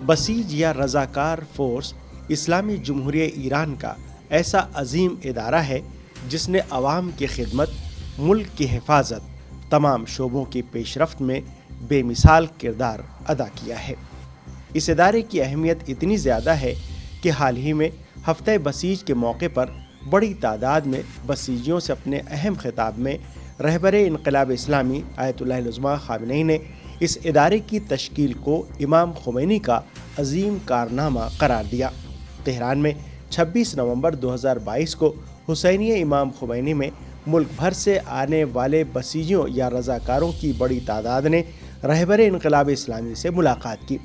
بسیج یا رضاکار فورس اسلامی جمہوریہ ایران کا ایسا عظیم ادارہ ہے جس نے عوام کی خدمت، ملک کی حفاظت، تمام شعبوں کی پیش رفت میں بے مثال کردار ادا کیا ہے۔ اس ادارے کی اہمیت اتنی زیادہ ہے کہ حال ہی میں ہفتہ بسیج کے موقع پر بڑی تعداد میں بسیجیوں سے اپنے اہم خطاب میں رہبر انقلاب اسلامی آیت اللہ العظمیٰ خامنئی نے اس ادارے کی تشکیل کو امام خمینی کا عظیم کارنامہ قرار دیا۔ تہران میں 26 نومبر 2022 کو حسینیہ امام خمینی میں ملک بھر سے آنے والے بسیجیوں یا رضاکاروں کی بڑی تعداد نے رہبر انقلاب اسلامی سے ملاقات کی۔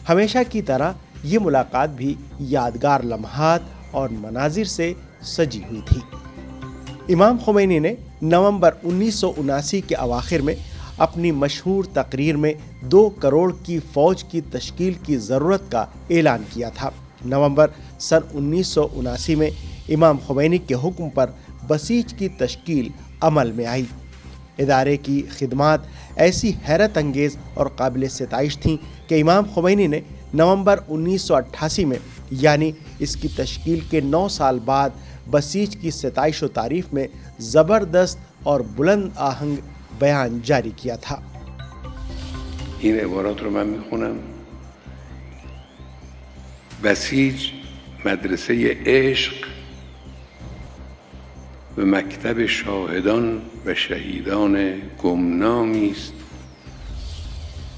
ہمیشہ کی طرح یہ ملاقات بھی یادگار لمحات اور مناظر سے سجی ہوئی تھی۔ امام خمینی نے نومبر 1979 کے اواخر میں اپنی مشہور تقریر میں 2 کروڑ کی فوج کی تشکیل کی ضرورت کا اعلان کیا تھا۔ نومبر سن 1979 میں امام خمینی کے حکم پر بسیج کی تشکیل عمل میں آئی۔ ادارے کی خدمات ایسی حیرت انگیز اور قابل ستائش تھیں کہ امام خمینی نے نومبر 1988 میں یعنی اس کی تشکیل کے 9 سال بعد بسیج کی ستائش و تعریف میں زبردست اور بلند آہنگ بیان جاری کیا تھا۔ این عبارات رو من میخونم: بسیج مدرسه عشق و مکتب شاهدان و شهیدان گمنامی است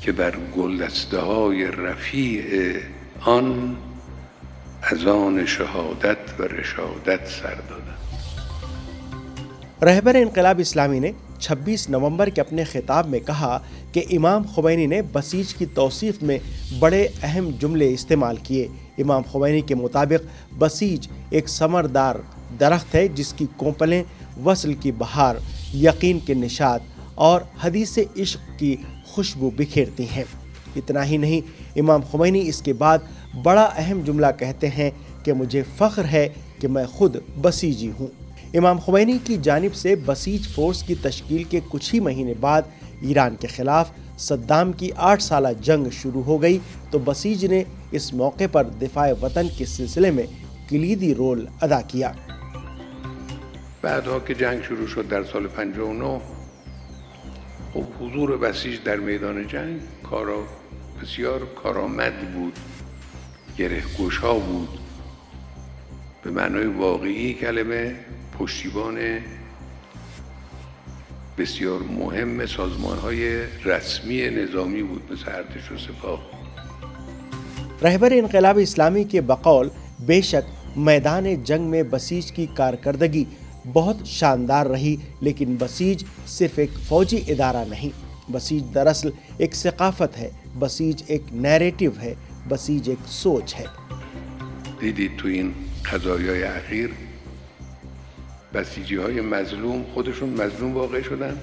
که بر گلدسته‌های رفیع آن اذان شهادت و رشادت سر دادند۔ رہبر انقلاب اسلامی نے 26 نومبر کے اپنے خطاب میں کہا کہ امام خمینی نے بسیج کی توصیف میں بڑے اہم جملے استعمال کیے۔ امام خمینی کے مطابق بسیج ایک ثمردار درخت ہے جس کی کونپلیں وصل کی بہار، یقین کے نشاط اور حدیث عشق کی خوشبو بکھیرتی ہیں۔ اتنا ہی نہیں، امام خمینی اس کے بعد بڑا اہم جملہ کہتے ہیں کہ مجھے فخر ہے کہ میں خود بسیجی ہوں۔ امام خمینی کی جانب سے بسیج فورس کی تشکیل کے کچھ ہی مہینے بعد ایران کے خلاف صدام کی 8 سالہ جنگ شروع ہو گئی تو بسیج نے اس موقع پر دفاع وطن کے سلسلے میں کلیدی رول ادا کیا۔ بعدها که جنگ شروع شد در سال 59، خب حضور بسیج در میدان جنگ بسیار کارآمد بود، گره‌گشا بود، به معنای واقعی کلمه پشتیبان بسیار مهم سازمان‌های رسمی نظامی بود مثل ارتش و سپاه۔ رہبر انقلاب اسلامی کے بقول بے شک میدان جنگ میں بسیج کی کارکردگی بہت شاندار رہی، لیکن بسیج صرف ایک فوجی ادارہ نہیں، بسیج دراصل ایک ثقافت ہے، بسیج ایک نیریٹو ہے، بسیج ایک سوچ ہے۔ دیدید تو این قضایای اخیر بسیجی های مظلوم خودشون مظلوم واقع شدن،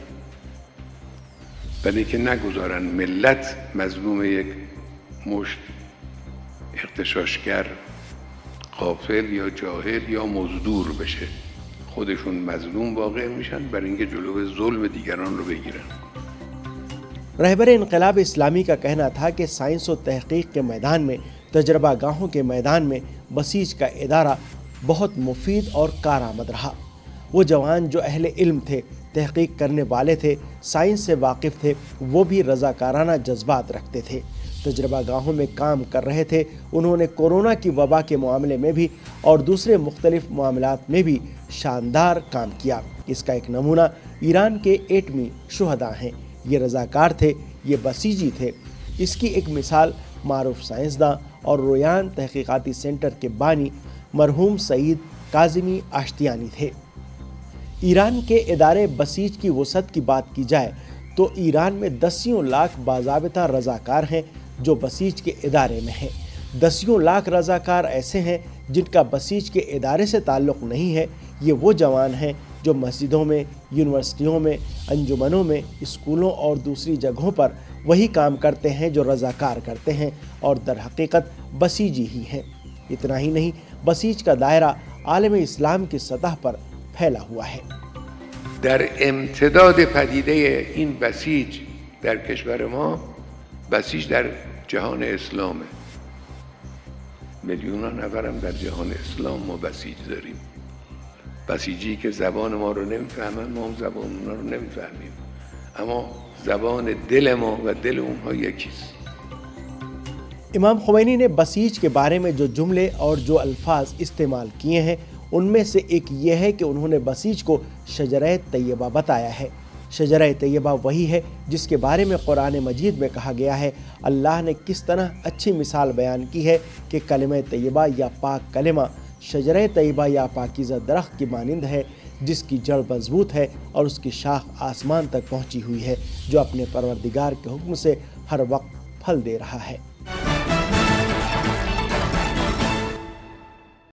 ولی که نگذارن ملت مظلوم یک مشت اغتشاشگر غافل یا جاهل یا مزدور بشه، خودشون مظلوم واقع میشن برای اینکه جلو ظلم دیگران رو بگیرن۔ رہبر انقلاب اسلامی کا کہنا تھا کہ سائنس و تحقیق کے میدان میں، تجربہ گاہوں کے میدان میں بسیج کا ادارہ بہت مفید اور کارآمد رہا۔ وہ جوان جو اہل علم تھے، تحقیق کرنے والے تھے، سائنس سے واقف تھے، وہ بھی رضاکارانہ جذبات رکھتے تھے، تجربہ گاہوں میں کام کر رہے تھے۔ انہوں نے کورونا کی وبا کے معاملے میں بھی اور دوسرے مختلف معاملات میں بھی شاندار کام کیا۔ اس کا ایک نمونہ ایران کے ایٹمی شہداء ہیں، یہ رضاکار تھے، یہ بسیجی تھے۔ اس کی ایک مثال معروف سائنسداں اور رویان تحقیقاتی سینٹر کے بانی مرحوم سعید کاظمی آشتیانی تھے۔ ایران کے ادارے بسیج کی وسعت کی بات کی جائے تو ایران میں 10 لاکھ باضابطہ رضاکار ہیں جو بسیج کے ادارے میں ہیں۔ 10 لاکھ رضاکار ایسے ہیں جن کا بسیج کے ادارے سے تعلق نہیں ہے۔ یہ وہ جوان ہیں جو مسجدوں میں، یونیورسٹیوں میں، انجمنوں میں، اسکولوں اور دوسری جگہوں پر وہی کام کرتے ہیں جو رضاکار کرتے ہیں اور در حقیقت بسیجی ہی ہیں۔ اتنا ہی نہیں، بسیج کا دائرہ عالم اسلام کی سطح پر پھیلا ہوا ہے۔ در امتداد پدیده این بسیج در کشور ما، بسیج در جهان اسلامه. میلیون‌ها نفرم در جهان اسلام ما بسیج داریم. بسیجی که زبان ما رو نمیفهمن، ما هم زبان اونا رو نمیفهمیم، اما زبان دل ما و دل اونها یکیست. امام خمینی نے بسیج کے بارے میں جو جملے اور جو الفاظ استعمال کیے ہیں ان میں سے ایک یہ ہے کہ انہوں نے بسیج کو شجرہ طیبہ بتایا ہے۔ شجرہ طیبہ وہی ہے جس کے بارے میں قرآن مجید میں کہا گیا ہے، اللہ نے کس طرح اچھی مثال بیان کی ہے کہ کلمہ طیبہ یا پاک کلمہ شجرہ طیبہ یا پاکیزہ درخت کی مانند ہے جس کی جڑ مضبوط ہے اور اس کی شاخ آسمان تک پہنچی ہوئی ہے، جو اپنے پروردگار کے حکم سے ہر وقت پھل دے رہا ہے۔